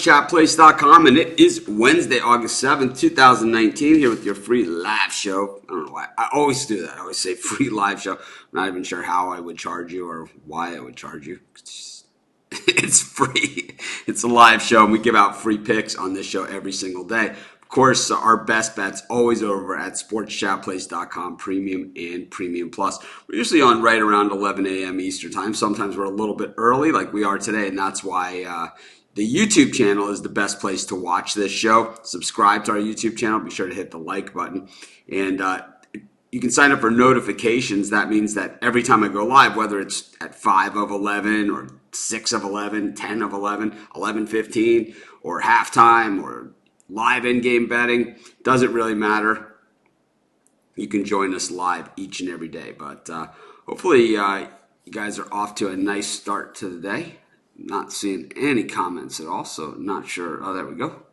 sportschatplace.com, and it is Wednesday, August 7th, 2019, here with your free live show. I don't know why. I always do that. I always say free live show. I'm not even sure how I would charge you or why I would charge you. It's free. It's a live show, and we give out free picks on this show every single day. Of course, our best bet's always over at sportschatplace.com, Premium and Premium Plus. We're usually on right around 11 a.m. Eastern Time. Sometimes we're a little bit early like we are today, and that's why the YouTube channel is the best place to watch this show. Subscribe to our YouTube channel. Be sure to hit the like button. And you can sign up for notifications. That means that every time I go live, whether it's at 5 of 11 or 6 of 11, 10 of 11, 11:15, or halftime or live in-game betting, doesn't really matter. You can join us live each and every day. But hopefully you guys are off to a nice start to the day. Not seeing any comments at all, so not sure. Oh, there we go.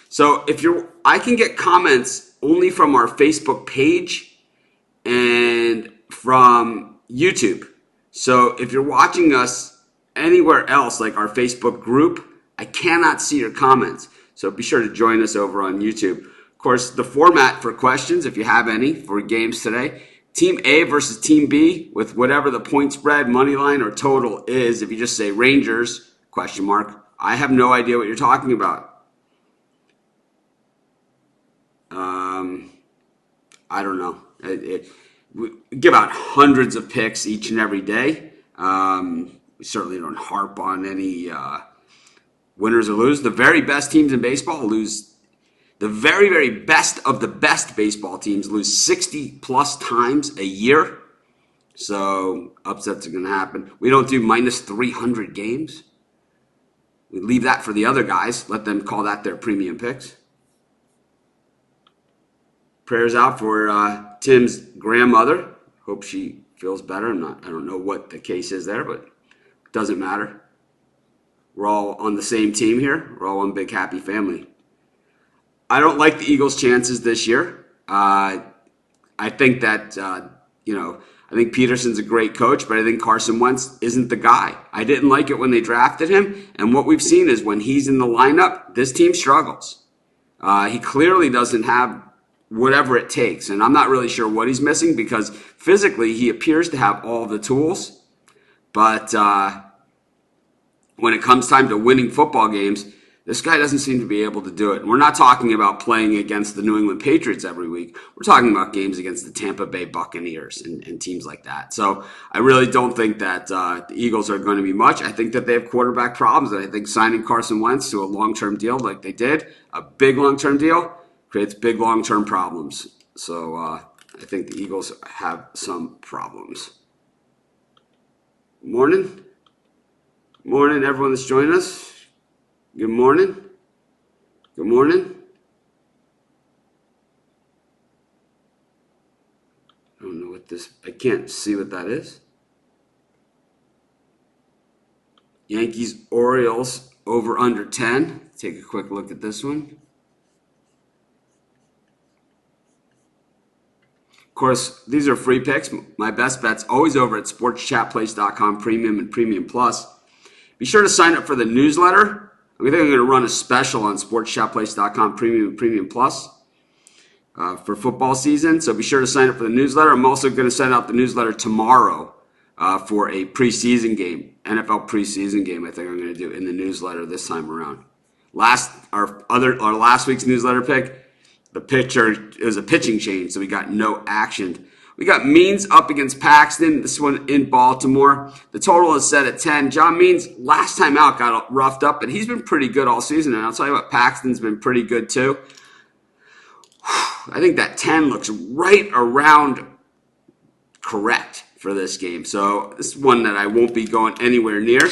So I can get comments only from our Facebook page and from YouTube. So if you're watching us anywhere else, like our Facebook group, I cannot see your comments. So be sure to join us over on YouTube. Of course, the format for questions, if you have any, for games today, Team A versus Team B with whatever the point spread, money line, or total is. If you just say Rangers, question mark, I have no idea what you're talking about. I don't know. We give out hundreds of picks each and every day. We certainly don't harp on any winners or lose. The very best teams in baseball lose. The very, very best of the best baseball teams lose 60 plus times a year. So upsets are going to happen. We don't do minus 300 games. We leave that for the other guys. Let them call that their premium picks. Prayers out for Tim's grandmother. Hope she feels better. I don't know what the case is there, but it doesn't matter. We're all on the same team here. We're all one big happy family. I don't like the Eagles' chances this year. I think that, I think Peterson's a great coach, but I think Carson Wentz isn't the guy. I didn't like it when they drafted him, and what we've seen is when he's in the lineup, this team struggles. He clearly doesn't have whatever it takes, and I'm not really sure what he's missing because physically he appears to have all the tools, but when it comes time to winning football games, this guy doesn't seem to be able to do it. And we're not talking about playing against the New England Patriots every week. We're talking about games against the Tampa Bay Buccaneers and teams like that. So I really don't think that the Eagles are going to be much. I think that they have quarterback problems. And I think signing Carson Wentz to a long-term deal like they did, a big long-term deal, creates big long-term problems. So I think the Eagles have some problems. Morning. Morning, everyone that's joining us. Good morning. Good morning. I don't know what I can't see what that is. Yankees, Orioles, over under 10. Take a quick look at this one. Of course, these are free picks. My best bet's always over at sportschatplace.com, Premium and Premium Plus. Be sure to sign up for the newsletter. I think I'm going to run a special on sportschatplace.com, Premium and Premium Plus for football season. So be sure to sign up for the newsletter. I'm also going to send out the newsletter tomorrow for a preseason game, NFL preseason game. I think I'm going to do in the newsletter this time around. Our last week's newsletter pick, the pitcher, it was a pitching change, so we got no action. We got Means up against Paxton, this one in Baltimore. The total is set at 10. John Means, last time out, got roughed up, but he's been pretty good all season. And I'll tell you what, Paxton's been pretty good too. I think that 10 looks right around correct for this game. So this is one that I won't be going anywhere near.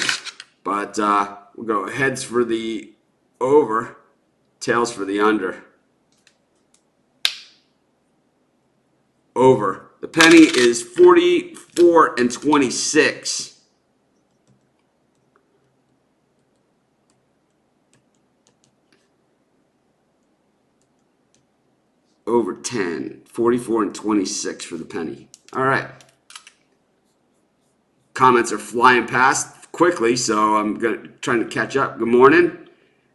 But we'll go heads for the over, tails for the under. Over. The penny is 44-26. Over 10. 44-26 for the penny. All right. Comments are flying past quickly, so I'm trying to catch up. Good morning.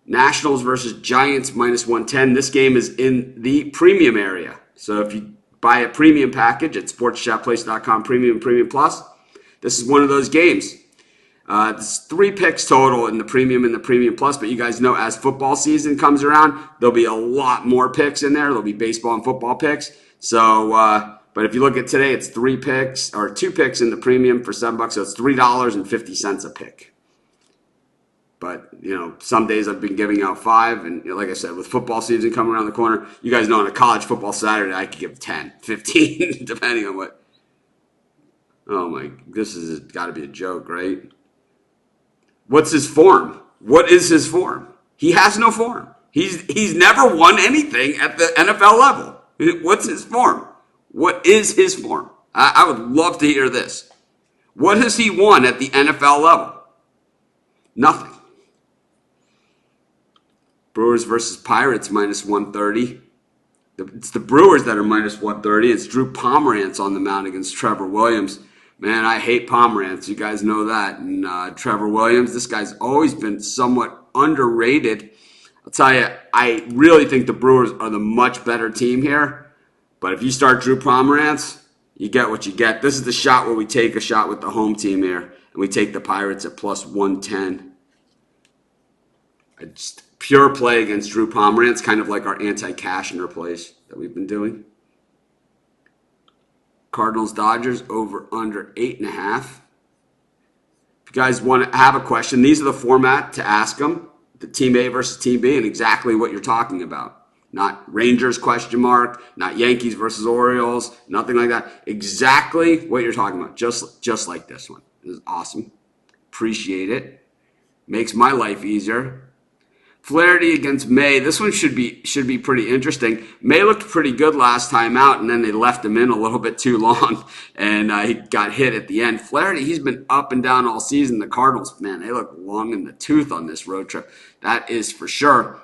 Nationals versus Giants -110. This game is in the premium area. So if you buy a premium package at sportschatplace.com Premium Plus, this is one of those games. It's 3 picks total in the Premium and the Premium Plus, but you guys know as football season comes around, there'll be a lot more picks in there. There'll be baseball and football picks. So, but if you look at today, it's 3 picks or 2 picks in the Premium for $7, so it's $3.50 a pick. But, some days I've been giving out 5. And like I said, with football season coming around the corner, you guys know on a college football Saturday, I could give 10, 15, depending on what. Oh, my. This has got to be a joke, right? What's his form? What is his form? He has no form. He's never won anything at the NFL level. What's his form? What is his form? I would love to hear this. What has he won at the NFL level? Nothing. Brewers versus Pirates -130. It's the Brewers that are -130. It's Drew Pomerantz on the mound against Trevor Williams. Man, I hate Pomerantz. You guys know that. And Trevor Williams, this guy's always been somewhat underrated. I'll tell you, I really think the Brewers are the much better team here. But if you start Drew Pomerantz, you get what you get. This is the shot where we take a shot with the home team here. And we take the Pirates at +110. Just pure play against Drew Pomerantz, kind of like our anti-Cashner plays that we've been doing. Cardinals Dodgers over under 8.5. If you guys want to have a question, these are the format to ask them. The Team A versus Team B and exactly what you're talking about. Not Rangers ? Not Yankees versus Orioles, nothing like that. Exactly what you're talking about. Just like this one. This is awesome. Appreciate it. Makes my life easier. Flaherty against May. This one should be pretty interesting. May looked pretty good last time out, and then they left him in a little bit too long, and he got hit at the end. Flaherty, he's been up and down all season. The Cardinals, man, they look long in the tooth on this road trip. That is for sure.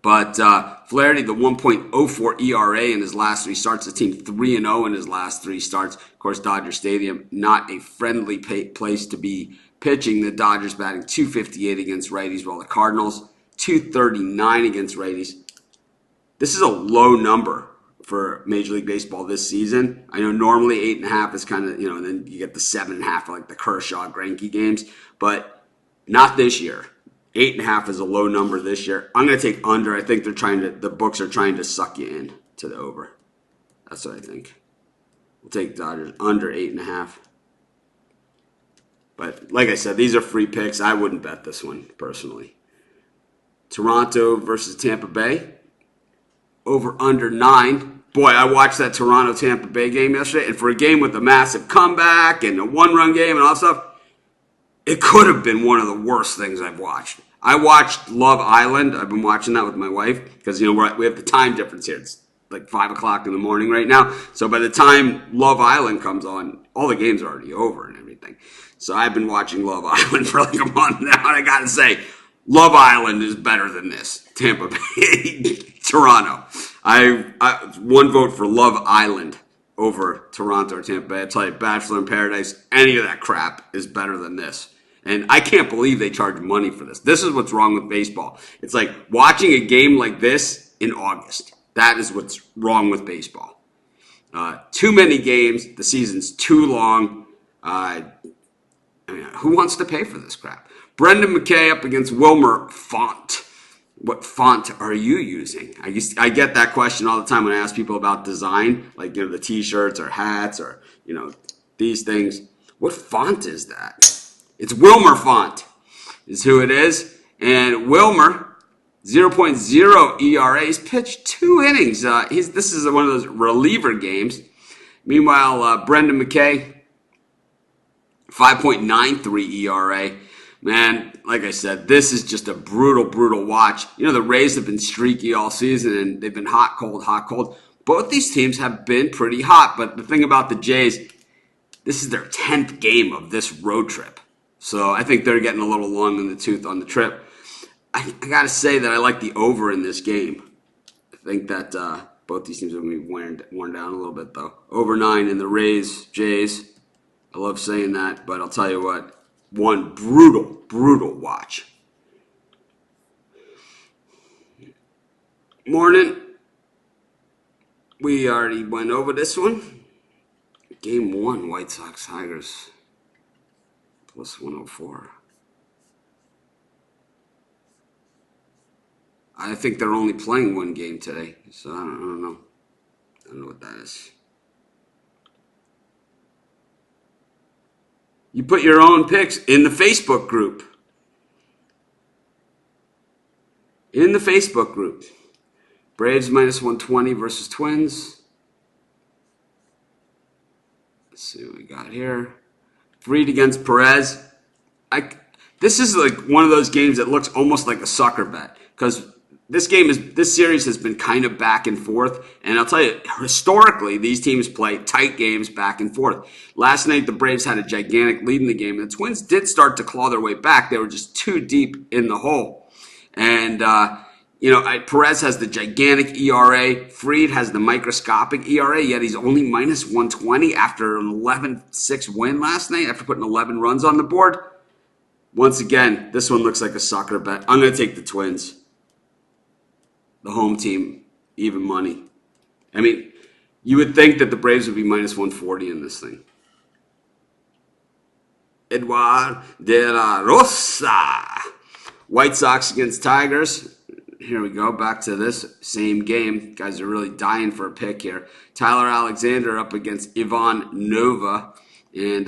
But Flaherty, the 1.04 ERA in his last 3 starts. The team 3-0 in his last 3 starts. Of course, Dodger Stadium, not a friendly place to be pitching. The Dodgers batting .258 against righties, while the Cardinals .239 against righties. This is a low number for Major League Baseball this season. I know normally 8.5 is kind of, and then you get the 7.5 for like the Kershaw, Greinke games, but not this year. 8.5 is a low number this year. I'm going to take under. I think the books are trying to suck you in to the over. That's what I think. We'll take Dodgers under 8.5. But like I said, these are free picks. I wouldn't bet this one personally. Toronto versus Tampa Bay. Over under 9. Boy, I watched that Toronto-Tampa Bay game yesterday, and for a game with a massive comeback and a 1-run game and all that stuff, it could have been one of the worst things I've watched. I watched Love Island. I've been watching that with my wife because, we have the time difference here. It's like 5 o'clock in the morning right now. So by the time Love Island comes on, all the games are already over and everything. So I've been watching Love Island for like a month now, and I got to say, Love Island is better than this. Tampa Bay, Toronto. I one vote for Love Island over Toronto or Tampa Bay. I tell you, Bachelor in Paradise, any of that crap is better than this. And I can't believe they charge money for this. This is what's wrong with baseball. It's like watching a game like this in August. That is what's wrong with baseball. Too many games. The season's too long. Who wants to pay for this crap? Brendan McKay up against Wilmer Font. What font are you using? I get that question all the time when I ask people about design, like the T-shirts or hats or these things. What font is that? It's Wilmer Font is who it is. And Wilmer, 0.0 ERA. He's pitched 2 innings. This is one of those reliever games. Meanwhile, Brendan McKay, 5.93 ERA. Man, like I said, this is just a brutal, brutal watch. The Rays have been streaky all season, and they've been hot, cold, hot, cold. Both these teams have been pretty hot, but the thing about the Jays, this is their 10th game of this road trip. So I think they're getting a little long in the tooth on the trip. I got to say that I like the over in this game. I think that both these teams are going to be worn down a little bit, though. Over 9 in the Rays, Jays. I love saying that, but I'll tell you what. One brutal, brutal watch. Morning. We already went over this one. Game 1, White Sox Tigers. Plus 104. I think they're only playing one game today, so I don't know. I don't know what that is. You put your own picks in the Facebook group. In the Facebook group. Braves minus 120 versus Twins. Let's see what we got here. Fried against Perez. This is like one of those games that looks almost like a sucker bet because this series has been kind of back and forth, and I'll tell you, historically, these teams play tight games back and forth. Last night, the Braves had a gigantic lead in the game, and the Twins did start to claw their way back. They were just too deep in the hole, and Perez has the gigantic ERA. Fried has the microscopic ERA, yet he's only minus 120 after an 11-6 win last night, after putting 11 runs on the board. Once again, this one looks like a sucker bet. I'm going to take the Twins. The home team, even money. I mean, you would think that the Braves would be minus 140 in this thing. Eduard de la Rosa. White Sox against Tigers. Here we go, back to this same game. Guys are really dying for a pick here. Tyler Alexander up against Ivan Nova. And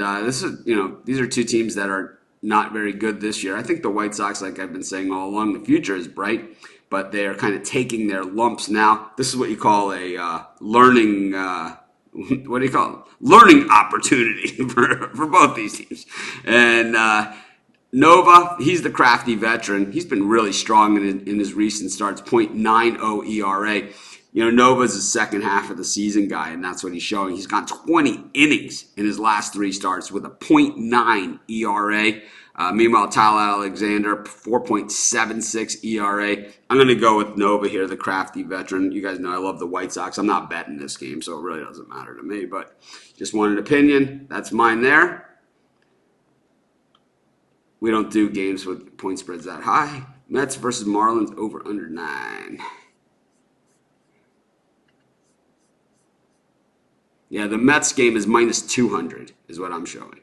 these are two teams that are not very good this year. I think the White Sox, like I've been saying all along, the future is bright, but they are kind of taking their lumps now. This is what you call a learning learning opportunity for both these teams. And Nova, he's the crafty veteran. He's been really strong in his recent starts, .90 ERA. Nova's the second half of the season guy, and that's what he's showing. He's got 20 innings in his last 3 starts with a .9 ERA. Meanwhile, Tyler Alexander, 4.76 ERA. I'm going to go with Nova here, the crafty veteran. You guys know I love the White Sox. I'm not betting this game, so it really doesn't matter to me, but just wanted an opinion. That's mine there. We don't do games with point spreads that high. Mets versus Marlins over under 9. Yeah, the Mets game is minus 200 is what I'm showing.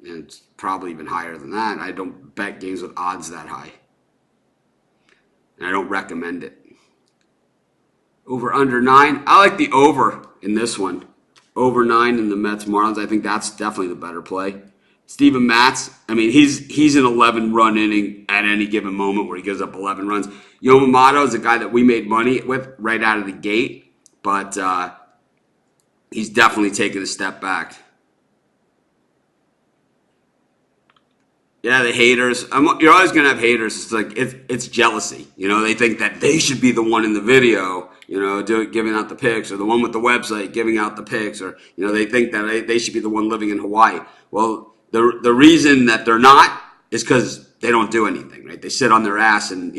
And it's probably even higher than that. I don't bet games with odds that high. And I don't recommend it. Over under 9. I like the over in this one. Over 9 in the Mets Marlins. I think that's definitely the better play. Steven Matz, I mean, he's an 11-run inning at any given moment where he gives up 11 runs. Yamamoto is a guy that we made money with right out of the gate, but he's definitely taken a step back. Yeah, the haters. You're always going to have haters. It's like it's jealousy. They think that they should be the one in the video, giving out the pics, or the one with the website giving out the pics, or they think that they should be the one living in Hawaii. Well, the reason that they're not is because they don't do anything, right? They sit on their ass and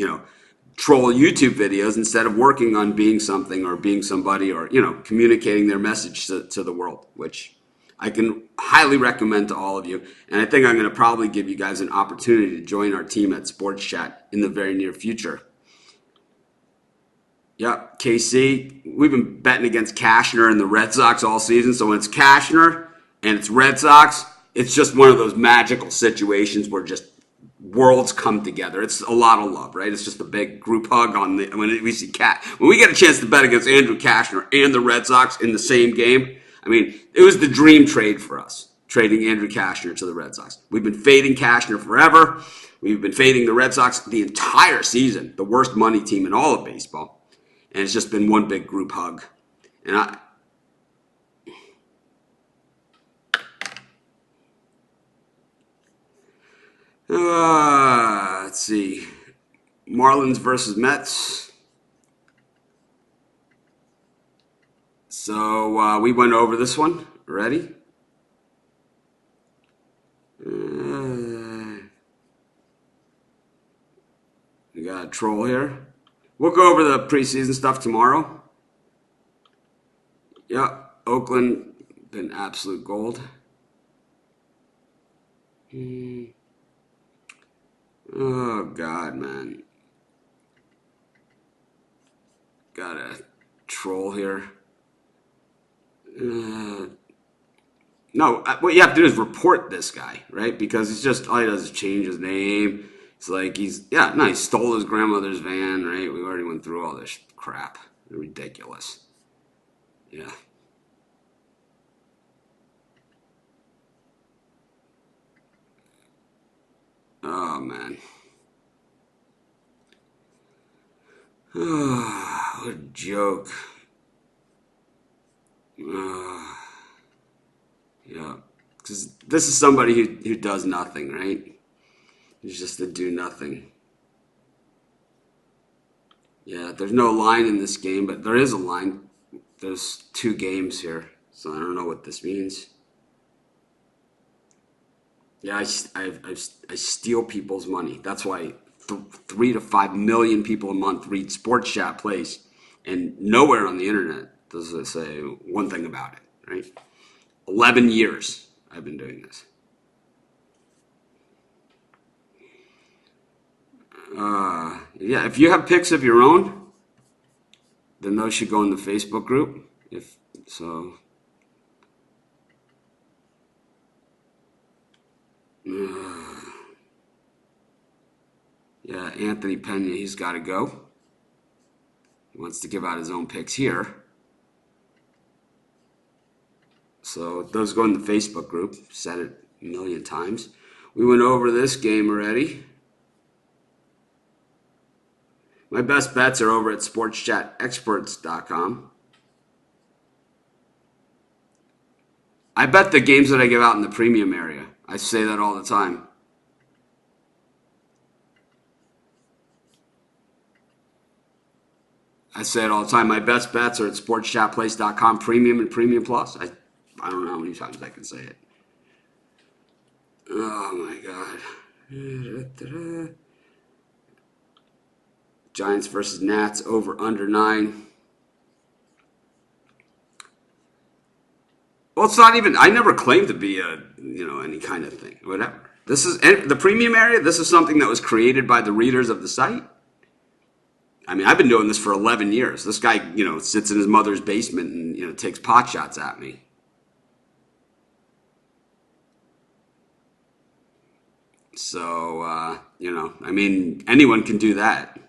troll YouTube videos instead of working on being something or being somebody, or communicating their message to the world, which I can highly recommend to all of you. And I think I'm going to probably give you guys an opportunity to join our team at Sports Chat in the very near future. Yep, KC. We've been betting against Cashner and the Red Sox all season. So when it's Cashner and it's Red Sox, it's just one of those magical situations where just worlds come together. It's a lot of love, right? It's just a big group hug when we see when we get a chance to bet against Andrew Cashner and the Red Sox in the same game. I mean, it was the dream trade for us, trading Andrew Cashner to the Red Sox. We've been fading Cashner forever. We've been fading the Red Sox the entire season, the worst money team in all of baseball. And it's just been one big group hug. And let's see. Marlins versus Mets. So we went over this one. Ready? We got a troll here. We'll go over the preseason stuff tomorrow. Yep, Oakland been absolute gold. Oh, God, man. got a troll here. No, what you have to do is report this guy, right? Because it's just all he does is change his name. It's like he stole his grandmother's van, right? We already went through all this crap. Ridiculous. Yeah. Oh man. What a joke. Yeah. Because this is somebody who does nothing, right? He's just a do nothing. Yeah, there's no line in this game, but there is a line. There's 2 games here, so I don't know what this means. Yeah, I steal people's money. That's why 3 to 5 million people a month read Sports Chat Plays, and nowhere on the internet does it say one thing about it, right? 11 years I've been doing this. Yeah, if you have pics of your own, then those should go in the Facebook group. If so, yeah, Anthony Pena, he's got to go. He wants to give out his own picks here. So those go in the Facebook group. Said it a million times. We went over this game already. My best bets are over at sportschatexperts.com. I bet the games that I give out in the premium area. I say that all the time. I say it all the time. My best bets are at sportschatplace.com premium and premium plus. I don't know how many times I can say it. Oh my God. Giants versus Nats over under 9. Well, it's not even. I never claimed to be any kind of thing. Whatever. This is the premium area. This is something that was created by the readers of the site. I mean, I've been doing this for 11 years. This guy, sits in his mother's basement and takes pot shots at me. So I mean, anyone can do that.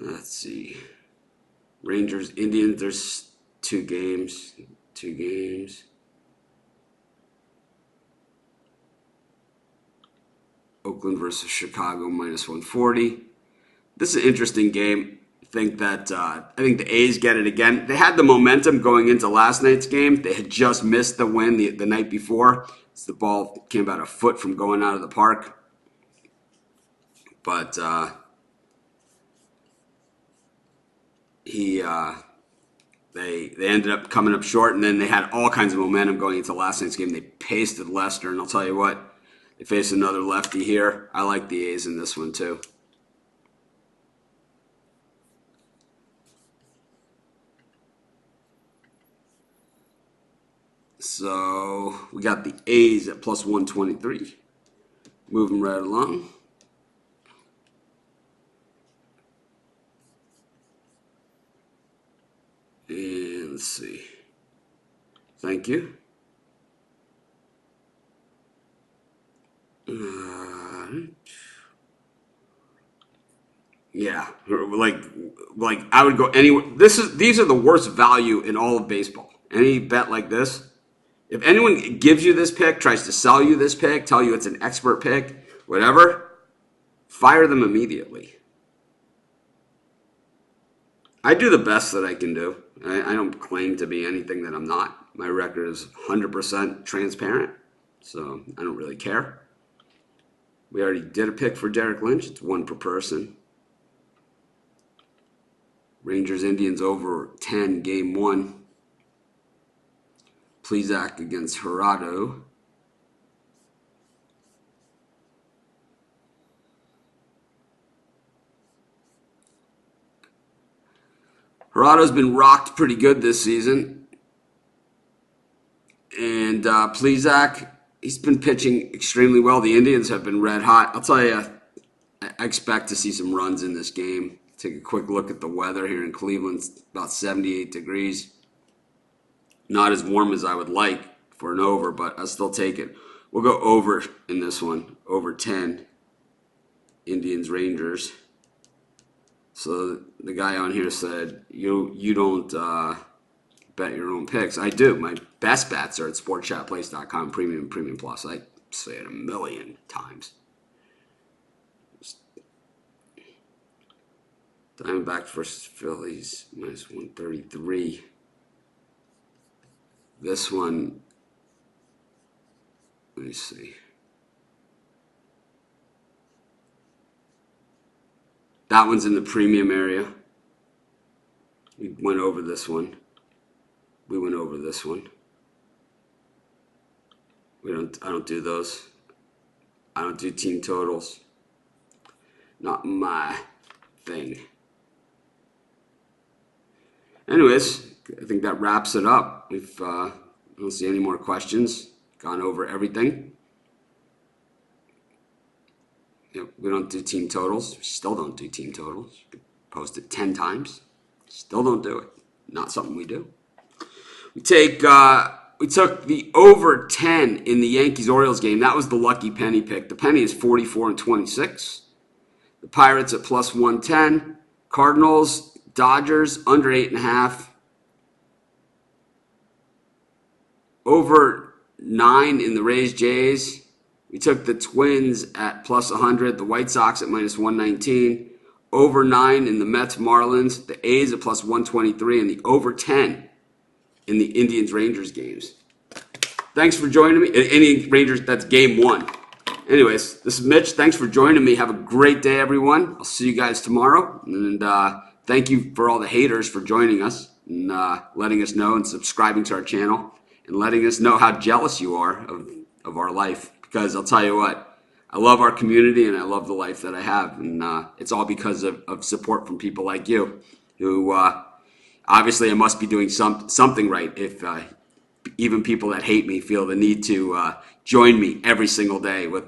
Let's see. Rangers, Indians, there's 2 games. 2 games. Oakland versus Chicago, minus 140. This is an interesting game. I think the A's get it again. They had the momentum going into last night's game. They had just missed the win the night before. The ball came about a foot from going out of the park. But they ended up coming up short, and then they had all kinds of momentum going into last night's game. They pasted Lester, and I'll tell you what, they face another lefty here. I like the A's in this one too. So we got the A's at plus 123. Moving right along. And let's see. Thank you. Yeah, like I would go anywhere. These are the worst value in all of baseball. Any bet like this, if anyone gives you this pick, tries to sell you this pick, tell you it's an expert pick, whatever, fire them immediately. I do the best that I can do. I don't claim to be anything that I'm not. My record is 100% transparent, so I don't really care. We already did a pick for Derek Lynch. It's 1 per person. Rangers Indians over 10, game 1. Plesac against Gerardo. Gerardo's been rocked pretty good this season. And Plezak, he's been pitching extremely well. The Indians have been red hot. I'll tell you, I expect to see some runs in this game. Take a quick look at the weather here in Cleveland. It's about 78 degrees. Not as warm as I would like for an over, but I'll still take it. We'll go over in this one. Over 10. Indians Rangers. So the guy on here said, you don't bet your own picks. I do. My best bets are at sportchatplace.com, premium plus. I say it a million times. Diamondbacks versus Phillies, minus 133. This one, let me see. That one's in the premium area. We went over this one. We went over this one. I don't do those. I don't do team totals. Not my thing. Anyways, I think that wraps it up. If I don't see any more questions, gone over everything. We don't do team totals. We still don't do team totals. Post it 10 times. Still don't do it. Not something we do. We took the over 10 in the Yankees-Orioles game. That was the lucky penny pick. The penny is 44-26. The Pirates at plus 110. Cardinals, Dodgers, under 8.5. Over 9 in the Rays-Jays. We took the Twins at plus 100. The White Sox at minus 119. Over 9 in the Mets-Marlins. The A's at plus 123. And the over 10 in the Indians-Rangers games. Thanks for joining me. Indians Rangers, that's game 1. Anyways, this is Mitch. Thanks for joining me. Have a great day, everyone. I'll see you guys tomorrow. And thank you for all the haters for joining us and letting us know and subscribing to our channel and letting us know how jealous you are of our life. Because I'll tell you what, I love our community and I love the life that I have. And it's all because of support from people like you who obviously I must be doing something right if even people that hate me feel the need to join me every single day with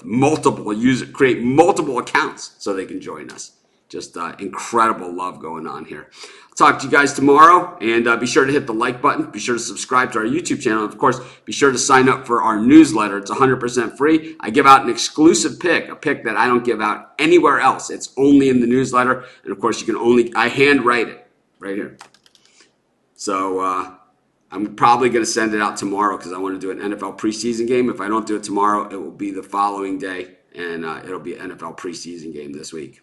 create multiple accounts so they can join us. Just incredible love going on here. I'll talk to you guys tomorrow, and be sure to hit the like button. Be sure to subscribe to our YouTube channel. Of course, be sure to sign up for our newsletter. It's 100% free. I give out an exclusive pick, a pick that I don't give out anywhere else. It's only in the newsletter, and of course, I handwrite it right here. So I'm probably going to send it out tomorrow because I want to do an NFL preseason game. If I don't do it tomorrow, it will be the following day, and it'll be an NFL preseason game this week.